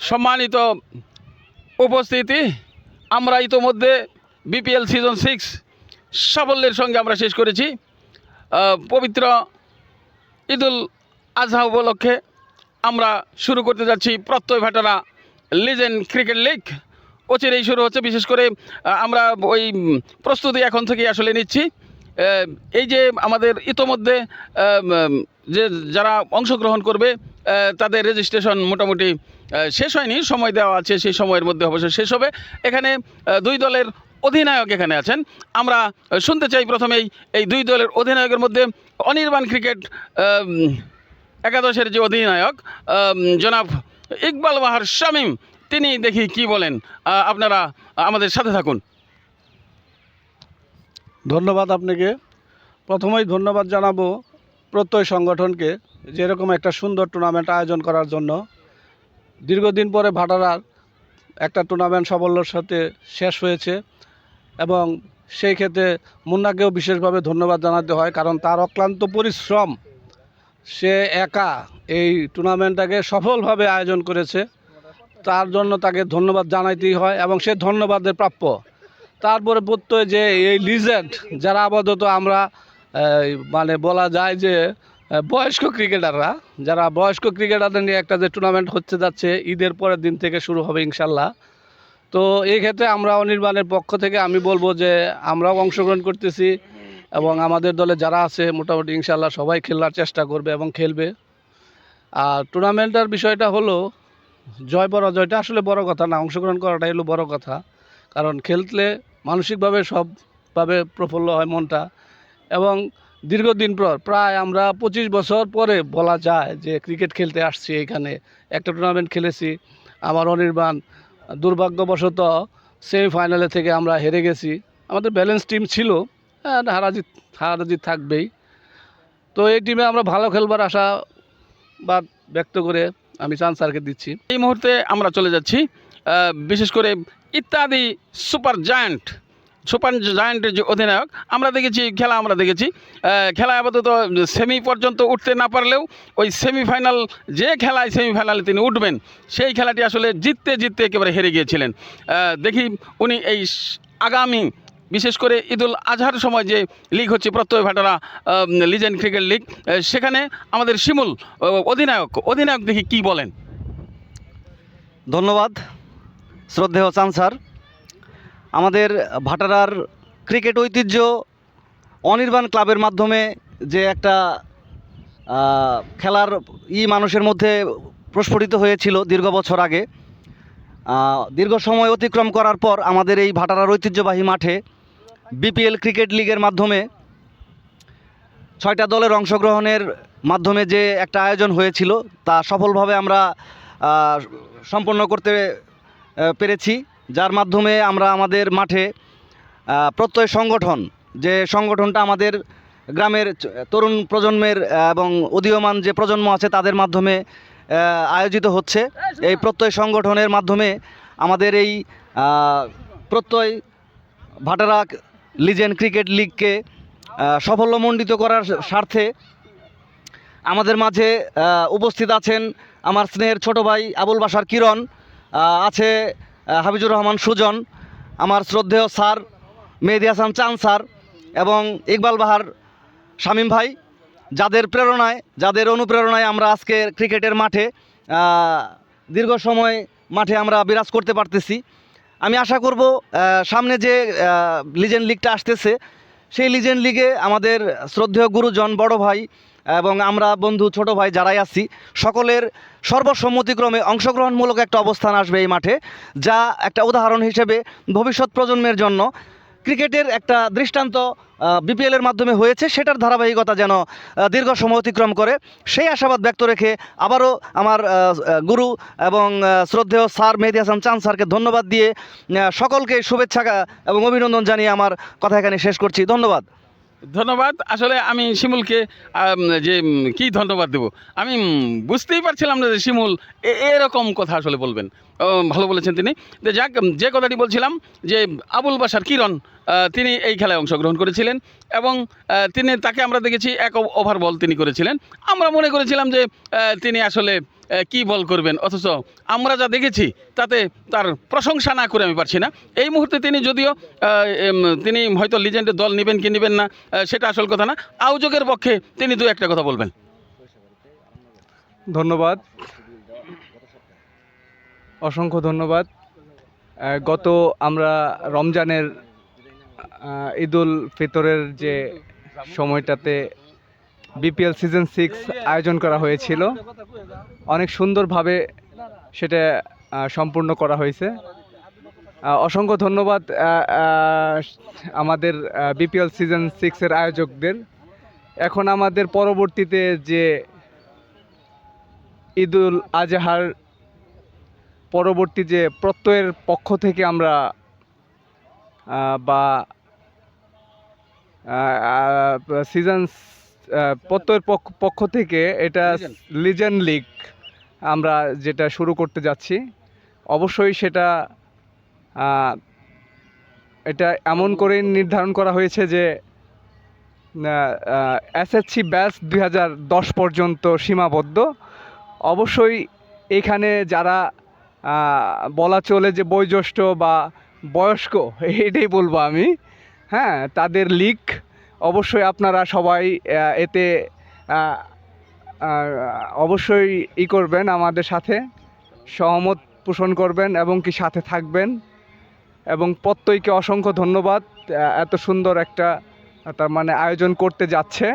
সম্মানিত উপস্থিতি, আমরা ইতোমধ্যে বিপিএল সিজন 6 সাফল্যের সঙ্গে আমরা শেষ করেছি। পবিত্র ঈদুল আজহা উপলক্ষে আমরা শুরু করতে যাচ্ছি প্রত্যয় ভাটারা লিজেন্ড ক্রিকেট লিগ। অচিরেই শুরু হচ্ছে। বিশেষ করে আমরা ওই প্রস্তুতি এখন থেকেই আসলে নিচ্ছি। এই যে আমাদের ইতোমধ্যে যে যারা অংশগ্রহণ করবে তাদের রেজিস্ট্রেশন মোটামুটি শেষ হয়নি, সময় দেওয়া আছে, সেই সময়ের মধ্যে অবশ্যই শেষ হবে। এখানে দুই দলের অধিনায়ক এখানে আছেন। আমরা শুনতে চাই প্রথমেই এই দুই দলের অধিনায়কের মধ্যে অনির্বাণ ক্রিকেট একাদশের যে অধিনায়ক জনাব ইকবাল বাহার শামীম, তিনি দেখি কি বলেন। আপনারা আমাদের সাথে থাকুন। ধন্যবাদ আপনাকে। প্রথমেই ধন্যবাদ জানাবো প্রত্যয় সংগঠনকে যেরকম একটা সুন্দর টুর্নামেন্ট আয়োজন করার জন্য। দীর্ঘদিন পরে ভাটারার একটা টুর্নামেন্ট সাফল্যের সাথে শেষ হয়েছে এবং সেই ক্ষেত্রে মুন্নাকেও বিশেষভাবে ধন্যবাদ জানাতে হয়, কারণ তার অক্লান্ত পরিশ্রম, সে একা এই টুর্নামেন্টটাকে সফলভাবে আয়োজন করেছে। তার জন্য তাকে ধন্যবাদ জানাইতেই হয় এবং সে ধন্যবাদের প্রাপ্য। তারপরে প্রত্যয় যে এই লিজেন্ড যারা আপাতত আমরা মানে বলা যায় যে বয়স্ক ক্রিকেটাররা, যারা বয়স্ক ক্রিকেটারদের নিয়ে একটা যে টুর্নামেন্ট হচ্ছে যাচ্ছে, ঈদের পরের দিন থেকে শুরু হবে ইনশাল্লাহ। তো এই ক্ষেত্রে আমরা অনির্বাণের পক্ষ থেকে আমি বলবো যে আমরাও অংশগ্রহণ করতেছি এবং আমাদের দলে যারা আছে মোটামুটি ইনশাল্লাহ সবাই খেলার চেষ্টা করবে এবং খেলবে। আর টুর্নামেন্টের বিষয়টা হলো জয় পরাজয়টা আসলে বড় কথা না, অংশগ্রহণ করাটাই হলো বড় কথা। কারণ খেললে মানসিকভাবে সবভাবে প্রফুল্ল হয় মনটা। এবং দীর্ঘদিন পর প্রায় আমরা 25 বছর পরে বলা যায় যে ক্রিকেট খেলতে আসছি, এখানে একটা টুর্নামেন্ট খেলেছি। আমার অনির্বাণ দুর্ভাগ্যবশত সেমিফাইনালে থেকে আমরা হেরে গেছি। আমাদের ব্যালেন্স টিম ছিল, হারাজিত থাকবেই। তো এই টিমে আমরা ভালো খেলবার আশাবাদ ব্যক্ত করে আমি চান স্যারকে দিচ্ছি। এই মুহূর্তে আমরা চলে যাচ্ছি বিশেষ করে ইত্যাদি সুপার জায়ান্টের যে অধিনায়ক, আমরা দেখেছি খেলা আপাতত সেমি পর্যন্ত উঠতে না পারলেও ওই সেমিফাইনাল যে সেমিফাইনালে তিনি উঠবেন, সেই খেলাটি আসলে জিততে একেবারে হেরে গিয়েছিলেন। দেখি উনি এই আগামী বিশেষ করে ঈদুল আজহার সময় যে লিগ হচ্ছে প্রত্যয় ভাটারা লিজেন্ড ক্রিকেট লিগ, সেখানে আমাদের শিমুল অধিনায়ক দেখি কি বলেন। ধন্যবাদ শ্রদ্ধেয় চান স্যার। আমাদের ভাটারার ক্রিকেট ঐতিহ্য অনির্বাণ ক্লাবের মাধ্যমে যে একটা খেলার মানুষের মধ্যে প্রস্ফুটিত হয়েছিল দীর্ঘ বছর আগে, দীর্ঘ সময় অতিক্রম করার পর আমাদের এই ভাটারার ঐতিহ্যবাহী মাঠে বিপিএল ক্রিকেট লিগের মাধ্যমে 6টা দলের অংশগ্রহণের মাধ্যমে যে একটা আয়োজন হয়েছিল তা সফলভাবে আমরা সম্পন্ন করতে পেরেছি, যার মাধ্যমে আমরা আমাদের মাঠে প্রত্যয় সংগঠন, যে সংগঠনটা আমাদের গ্রামের তরুণ প্রজন্মের এবং উদীয়মান যে প্রজন্ম আছে তাদের মাধ্যমে আয়োজিত হচ্ছে। এই প্রত্যয় সংগঠনের মাধ্যমে আমাদের এই প্রত্যয় ভাটারা লিজেন্ড ক্রিকেট লিগকে সাফল্যমণ্ডিত করার স্বার্থে আমাদের মাঝে উপস্থিত আছেন আমার স্নেহের ছোট ভাই আবুল বাশার কিরণ, আছে হাফিজুর রহমান সুজন, আমার শ্রদ্ধেয় স্যার মেহেদি হাসান চান স্যার এবং ইকবাল বাহার শামীম ভাই, যাদের অনুপ্রেরণায় আমরা আজকে ক্রিকেটের মাঠে দীর্ঘ সময় মাঠে আমরা বিরাজ করতে পারতেছি। আমি আশা করব সামনে যে লিজেন্ড লিগটা আসতেছে, সেই লিজেন্ড লিগে আমাদের শ্রদ্ধেয় গুরুজন, বড় ভাই এবং আমরা বন্ধু ছোট ভাই যারাই আছি, সকলের সর্বসম্মতিক্রমে অংশগ্রহণমূলক একটা অবস্থান আসবে এই মাঠে, যা একটা উদাহরণ হিসেবে ভবিষ্যৎ প্রজন্মের জন্য ক্রিকেটের একটা দৃষ্টান্ত বিপিএলের মাধ্যমে হয়েছে, সেটার ধারাবাহিকতা যেন দীর্ঘ সময় অতিক্রম করে, সেই আশাবাদ ব্যক্ত রেখে আবারও আমার গুরু এবং শ্রদ্ধেয় স্যার মেহেদি হাসান চান স্যারকে ধন্যবাদ দিয়ে সকলকে শুভেচ্ছা এবং অভিনন্দন জানিয়ে আমার কথা এখানে শেষ করছি। ধন্যবাদ। আসলে আমি শিমুলকে যে কি ধন্যবাদ দেব, আমি বুঝতেই পারছিলাম না যে শিমুল এরকম কথা আসলে বলবেন। ভালো বলেছেন তিনি। যাক, যে কথাটি বলছিলাম যে আবুল বাশার কিরণ তিনি এই খেলায় অংশগ্রহণ করেছিলেন এবং তাকে আমরা দেখেছি 1 ওভার বল তিনি করেছিলেন। আমরা মনে করেছিলাম যে তিনি আসলে কি বল করবেন, অথচ আমরা যা দেখেছি তাতে তার প্রশংসা না করে আমি পারছি না। এই মুহূর্তে তিনি যদিও তিনি হয়তো লিজেন্ডের দল নেবেন কি নেবেন না সেটা আসল কথা না, আয়োজকের পক্ষে তিনি 2-1টা কথা বলবেন। ধন্যবাদ, অসংখ্য ধন্যবাদ। গত আমরা রমজানের ঈদুল ফিতরের যে সময়টাতে বিপিএল সিজন 6 আয়োজন করা হয়েছিল, অনেক সুন্দরভাবে সেটা সম্পূর্ণ করা হয়েছে। অসংখ্য ধন্যবাদ আমাদের বিপিএল সিজন 6-এর আয়োজকদের। এখন আমাদের পরবর্তীতে যে ঈদুল আজহার পরবর্তী যে প্রত্যয়ের পক্ষ থেকে আমরা বা সিজন প্রত্যয়ের পক্ষ থেকে এটা লিজেন্ড লিগ আমরা যেটা শুরু করতে যাচ্ছি, অবশ্যই সেটা এটা এমন করে নির্ধারণ করা হয়েছে যে এসএসসি ব্যাচ 2010 পর্যন্ত সীমাবদ্ধ। অবশ্যই এখানে যারা বলা চলে যে বয়োজ্যেষ্ঠ বা বয়স্ক, এটাই বলবো আমি, হ্যাঁ, তাদের লিগ অবশ্যই আপনারা সবাই এতে অবশ্যই করবেন, আমাদের সাথে সহমত পোষণ করবেন এবং কি সাথে থাকবেন। এবং প্রত্যয়কে অসংখ্য ধন্যবাদ এত সুন্দর একটা তার মানে আয়োজন করতে যাচ্ছে।